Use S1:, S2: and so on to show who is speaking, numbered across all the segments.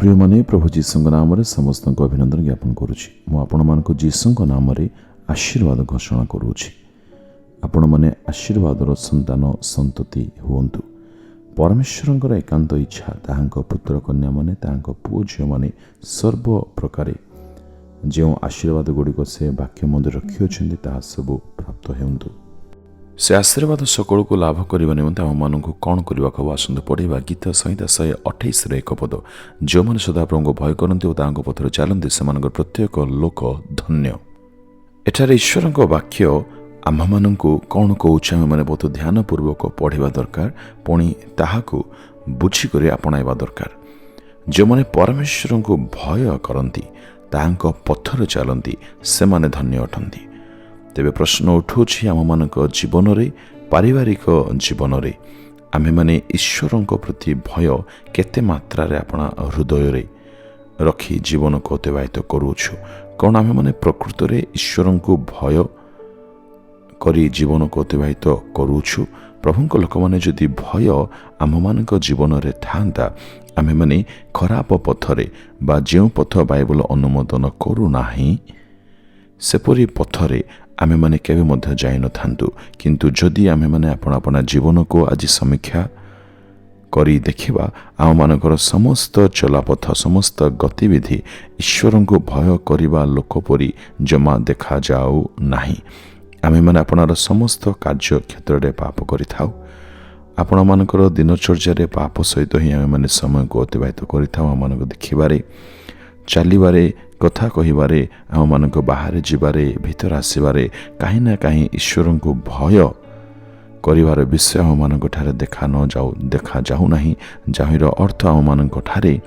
S1: प्रिय माने प्रभु जीशु नाम समस्त अभिनंदन ज्ञापन करुच्ची मुझे जीशु नाम आशीर्वाद घोषणा करुच्ची आपण मैंने आशीर्वादर संतान संतति हुंतु। परमेश्वर एकांत इच्छा ताहांको पुत्र कन्या माने ताहांको पुओ झियो माने सर्व प्रकार जो आशीर्वाद गुड़िक से वाक्य मध्य रखिछन्ति ताहा सब प्राप्त हेउंतु। से आशीर्वाद सकल को लाभ करने निमंते आम को कौन करने को आसतु पढ़ा गीत संहिता 128 एक पद जो मैंने सदा प्रभु भय करते और पथर चलते से प्रत्येक लोक धन्य। एठार ईश्वर वाक्य आम मान कौन कौच आम मैंने बहुत ध्यानपूर्वक पढ़ा दरकार पुणी ताहाकू बुझिक आपणाइबा दरकार। जो मैंने परमेश्वर को भय करती पथर चलती से माने धन्य अटंती। तेबे प्रश्न उठुछि आम मानक जीवन रे पारिवारिक जीवन रे आमे माने ईश्वर प्रति भय केते मात्रा रे अपना हृदय रे रखी जीवन को अतिबाहित करूछु। कौन आमे माने प्रकृत रे ईश्वर को भय करी जीवन को अतिबाहित करूछु। प्रभुଙ୍କ लोक माने जदि भय आम मानक जीवन रे थांता आमे माने खराब पथरे बा जेउ पथ बाइबल अनुमोदन करू नाही सेपरी पथरे आमे माने केबे मध्य जाई न थांतु। किंतु जदि आमे माने अपना जीवन को आज समीक्षा करी देखिबा आम मानकर समस्त चलापथ समस्त गतिविधि ईश्वर को भय करिबा लोक परी जमा देखा जाऊ नाही। आमे माने अपनार समस्त कार्य क्षेत्र रे पाप करि थाउ। आपण मानकर दिनचर्या रे पाप सहित ही आमे माने समय को अतिबाहित करि थाउ। आम मानक देखिबारे चलिबारे कथा कहिबारे आम मानक बाहर जिबारे भीतर आसिबारे कहीं ना कहीं ईश्वर को भय करिवार विषय आम मानक ठारे देखा जाऊ नाही। जाहिर अर्थ आम मानक ठारे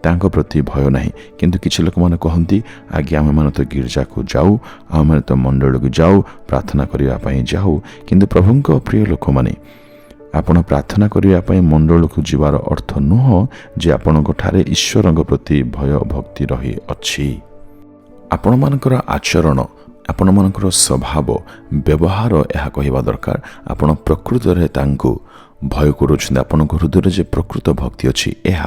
S1: तांको प्रति भय नाही। किंतु किछि लोक माने कहंती आगे आम माने तो गिरजा को जाऊ आम माने तो मंडल को जाऊ प्रार्थना करिवा पई जाऊ। किंतु प्रभुଙ୍କ प्रिय लोक माने आपण प्रार्थना करने मंडल को जीवार अर्थ नुह जे आपण ठारे ईश्वर प्रति भय भक्ति रही अछि। आपण मानकर आचरण आपण मानकर स्वभाव व्यवहार यह कहवा दरकार आपण प्रकृत रे तांको भय करुछन। आपण हृदय जे प्रकृत भक्ति अछि यह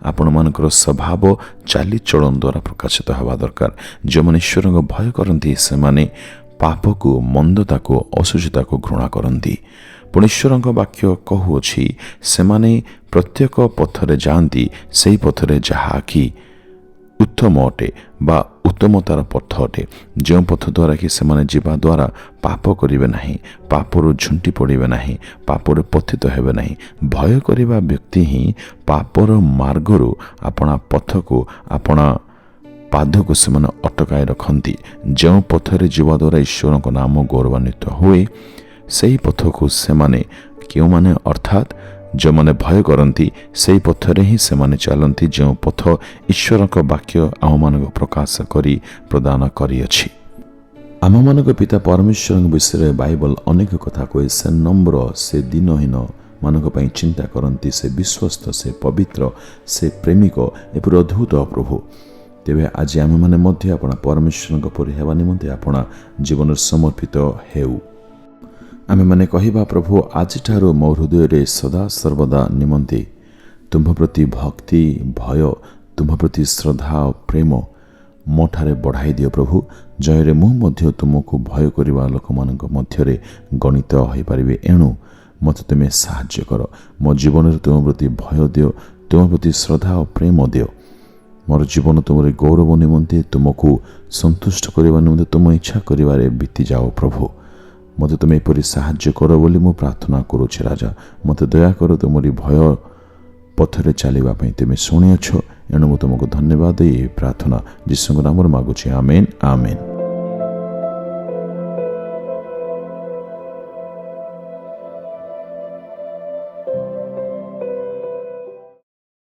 S1: आपण मानकर स्वभाव चाली चलन द्वारा प्रकाशित हवा दरकार। जो मन ईश्वर भय करती से माने पाप को मंदता को असुचिता को घृणा करती। पुणीश्वर वाक्य कहुअछि से माने प्रत्येक पथरे जाती से पथरे जहा कि उत्तम अटे बा उत्तमतार पथ अटे जो पथ द्वारा कि से माने जीवा द्वारा पाप करिवे नाही पापर झुंटी पड़िबे नाही पापर पथित हेबे नाही। भय करिबा व्यक्ति ही पापर मार्गरु अपना पथ को अपना पाद को से माने अटकाई रखती। जो पथरे जीवा द्वारा ईश्वर को नाम गौरवान्वित हुए सही पथ को से माने क्यों माने अर्थात जो माने भय करती से पथरे ही से माने चलती जो पथ ईश्वर का वाक्य आम मान प्रकाश करी प्रदान करी अछि। आम मान पिता परमेश्वर विषय बाइबल अनेक कथा कहे से नम्र से दिनहीन मानक पई चिंता करती से विश्वस्त से पवित्र से प्रेमिक एपरि अद्भुत प्रभु। तेबे आज आम माने मध्य अपना परमेश्वर परि हेबा निमंते अपना जीवन समर्पित हेउ। आमे माने कहिबा प्रभु आज ठारो मो हृदय रे सदा सर्वदा निमंते तुम प्रति भक्ति भय तुम प्रति श्रद्धा और प्रेम मो ठारे बढ़ाई दियो प्रभु। जयरे मु मध्य तुमको भय करिवा लोक मानक मध्य रे गणित होई परिबे। एणु मते तुमे साहाय्य कर मो जीवन रे तुम प्रति भय दियो तुम प्रति श्रद्धा और प्रेम दियो। मोर जीवन तुमरे गौरव निमंते तुमको संतुष्ट करिवा निमंते तुम इच्छा करिवारे बीती जाओ प्रभु। मते तुम एपरि साहाय्य कर बोली मु प्रार्थना करुछि राजा। मते दया कर तुमरी भय पथरे चलिबा पई तुमे शुणिअछ। एणु मु तुमको धन्यवाद दे प्रार्थना यीशु नाम मागुछि आमेन आमेन।